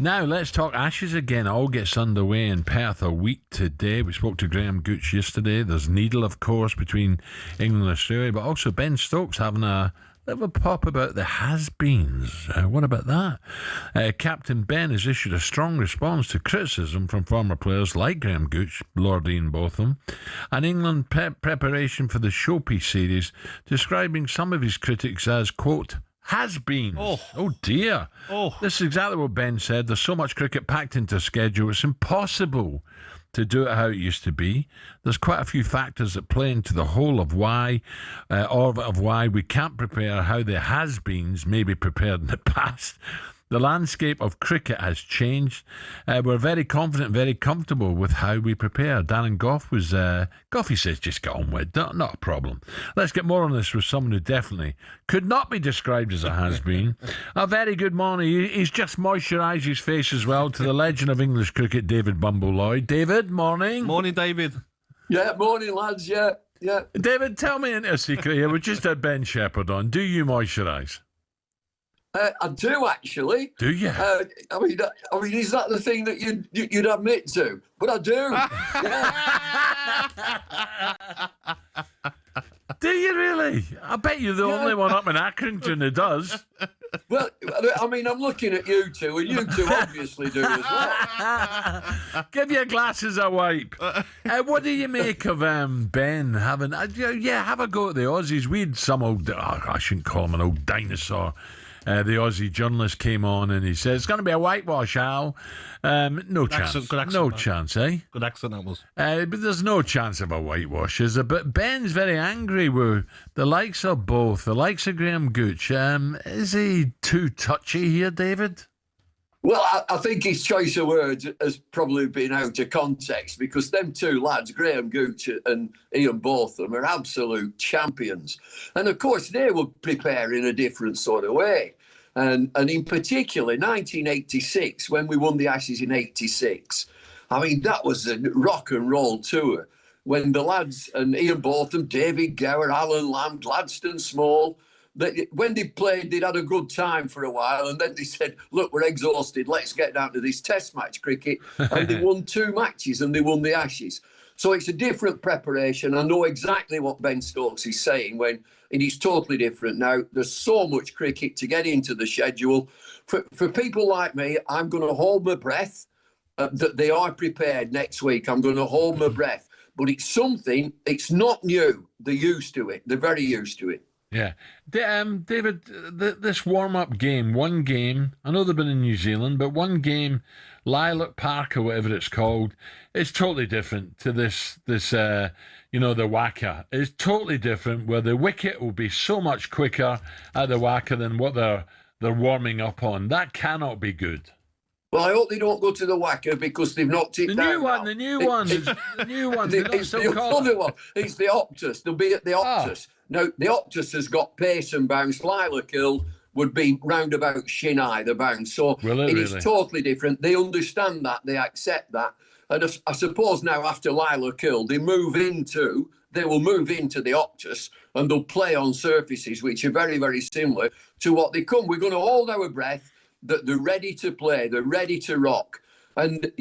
Now, let's talk Ashes again. It all gets underway in Perth a week today. We spoke to Graham Gooch yesterday. There's Needle, of course, between England and Australia, but also Ben Stokes having a bit of a pop about the has-beens. What about that? Captain Ben has issued a strong response to criticism from former players like Graham Gooch, Lord Ian Botham, and England preparation for the Showpiece series, describing some of his critics as, quote, has-beens. Oh dear. This is exactly what Ben said. There's so much cricket packed into a schedule, it's impossible to do it how it used to be. There's quite a few factors that play into the whole of why, of why we can't prepare how the has-beens may be prepared in the past. The landscape of cricket has changed. We're very confident, very comfortable with how we prepare. Darren Gough was... Gough, he says, just get on with it. Not a problem. Let's get more on this with someone who definitely could not be described as a has-been. A very good morning. He's just moisturised his face as well to the legend of English cricket, David Bumble Lloyd. David, morning. Morning, David. Yeah, morning, lads. Yeah. David, tell me into a secret here. We just had Ben Shepherd on. Do you moisturise? I do, actually. Do you? I mean, is that the thing that you'd admit to? But I do. Yeah. Do you really? I bet you're the only one up in Accrington who does. Well, I mean, I'm looking at you two, and you two obviously do as well. Give your glasses a wipe. What do you make of Ben having... have a go at the Aussies. We'd some old... I shouldn't call him an old dinosaur. The Aussie journalist came on and he said, it's going to be a whitewash, Al. No chance. Good accent, no man. chance, eh? Good accent, that was. But there's no chance of a whitewash, is there? But Ben's very angry with the likes of both, the likes of Graham Gooch. Is he too touchy here, David? Well, I think his choice of words has probably been out of context, because them two lads, Graham Gooch and Ian Botham, are absolute champions. And, of course, they will prepare in a different sort of way. And in particular, 1986, when we won the Ashes in 86, I mean, that was a rock and roll tour. When the lads, and Ian Botham, David Gower, Alan Lamb, Gladstone Small... when they played, they'd had a good time for a while, and then they said, look, we're exhausted, let's get down to this test match cricket. And they won 2 matches and they won the Ashes. So it's a different preparation. I know exactly what Ben Stokes is saying when it is totally different now. There's so much cricket to get into the schedule. For people like me, I'm going to hold my breath that they are prepared next week. I'm going to hold my breath. But it's something, it's not new. They're used to it. They're very used to it. Yeah. David, this warm-up game, one game, I know they've been in New Zealand, but one game, Lilac Park or whatever it's called, it's totally different to this the WACA. It's totally different, where the wicket will be so much quicker at the WACA than what they're warming up on. That cannot be good. Well, I hope they don't go to the WACA, because they've knocked it down. The new one. It's the other one. It's the Optus. They'll be at the Optus. Now, the Optus has got pace and bounce. Lilac Hill would be round about shin high, the bounce. So it is totally different. They understand that. They accept that. And I suppose now, after Lilac Hill, they will move into the Optus, and they'll play on surfaces which are very, very similar to what they come. We're going to hold our breath that they're ready to play. They're ready to rock. And,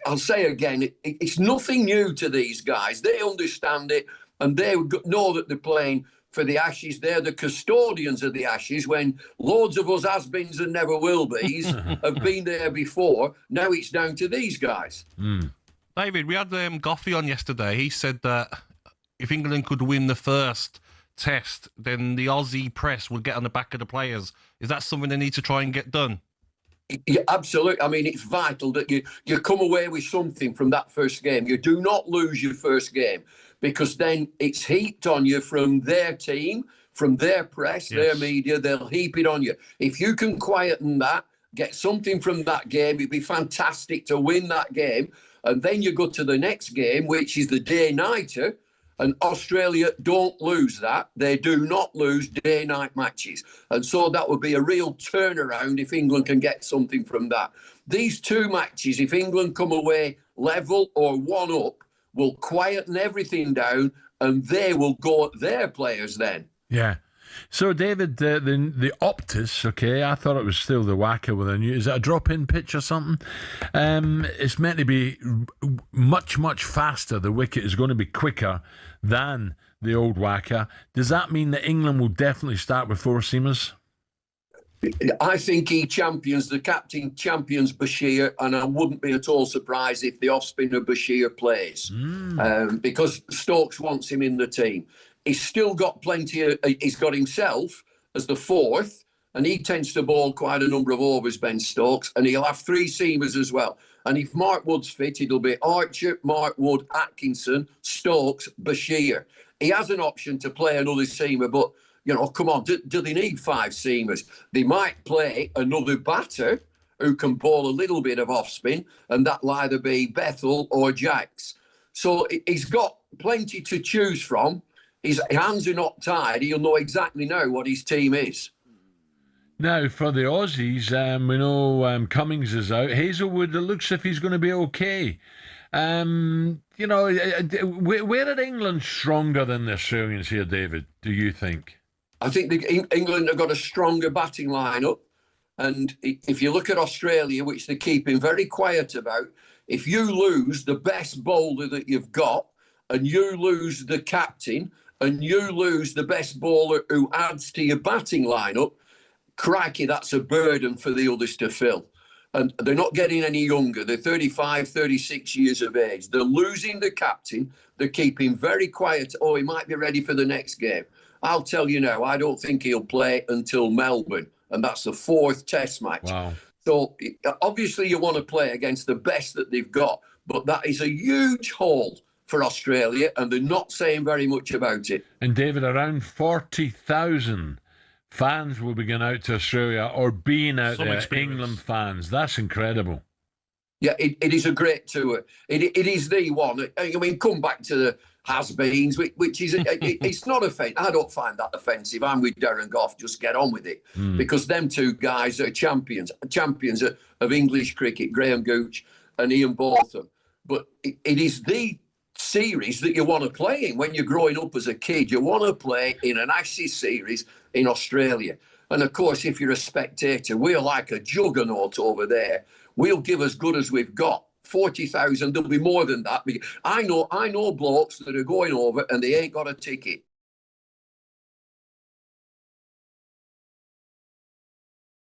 I'll say again, it's nothing new to these guys. They understand it, and they know that they're playing for the Ashes. They're the custodians of the Ashes, when loads of us has-beens and never will-be's have been there before. Now it's down to these guys. David, we had Goffey on yesterday. He said that if England could win the first test, then the Aussie press would get on the back of the players. Is that something they need to try and get done? Yeah, absolutely. I mean, it's vital that you come away with something from that first game. You do not lose your first game, because then it's heaped on you from their team, from their press, their media. They'll heap it on you. If you can quieten that, get something from that game, it'd be fantastic to win that game. And then you go to the next game, which is the day-nighter. And Australia don't lose that. They do not lose day-night matches. And so that would be a real turnaround if England can get something from that. These 2 matches, if England come away level or 1 up, will quieten everything down, and they will go at their players then. Yeah. So, David, the Optus, okay, I thought it was still the Wacker with a new. Is it a drop-in pitch or something? It's meant to be much, much faster. The wicket is going to be quicker than the old Wacker. Does that mean that England will definitely start with four seamers? I think the captain champions Bashir, and I wouldn't be at all surprised if the off-spinner Bashir plays, because Stokes wants him in the team. He's still got he's got himself as the fourth, and he tends to bowl quite a number of overs, Ben Stokes, and he'll have three seamers as well. And if Mark Wood's fit, it'll be Archer, Mark Wood, Atkinson, Stokes, Bashir. He has an option to play another seamer, but come on, do they need five seamers? They might play another batter who can bowl a little bit of off spin, and that'll either be Bethel or Jacks. So he's got plenty to choose from. His hands are not tied. He'll know exactly now what his team is. Now, for the Aussies, we know Cummings is out. Hazelwood, it looks as if he's going to be okay. Where are England stronger than the Australians here, David, do you think? I think England have got a stronger batting lineup. And if you look at Australia, which they're keeping very quiet about, if you lose the best bowler that you've got, and you lose the captain, and you lose the best bowler who adds to your batting lineup, crikey, that's a burden for the others to fill. And they're not getting any younger. They're 35, 36 years of age. They're losing the captain. They're keeping very quiet. Oh, he might be ready for the next game. I'll tell you now, I don't think he'll play until Melbourne, and that's the fourth test match. Wow. So obviously you want to play against the best that they've got, but that is a huge haul for Australia, and they're not saying very much about it. And David, around 40,000 fans will be going out to Australia or being out there, England fans. That's incredible. Yeah, it is a great tour. It is the one. I mean, come back to the has-beens, which is, it's not offensive. I don't find that offensive. I'm with Darren Gough, just get on with it. Because them two guys are champions of English cricket, Graham Gooch and Ian Botham. But it is the series that you want to play in when you're growing up as a kid. You want to play in an Ashes series in Australia. And of course, if you're a spectator, we're like a juggernaut over there. We'll give as good as we've got. 40,000, there'll be more than that. I know blokes that are going over and they ain't got a ticket.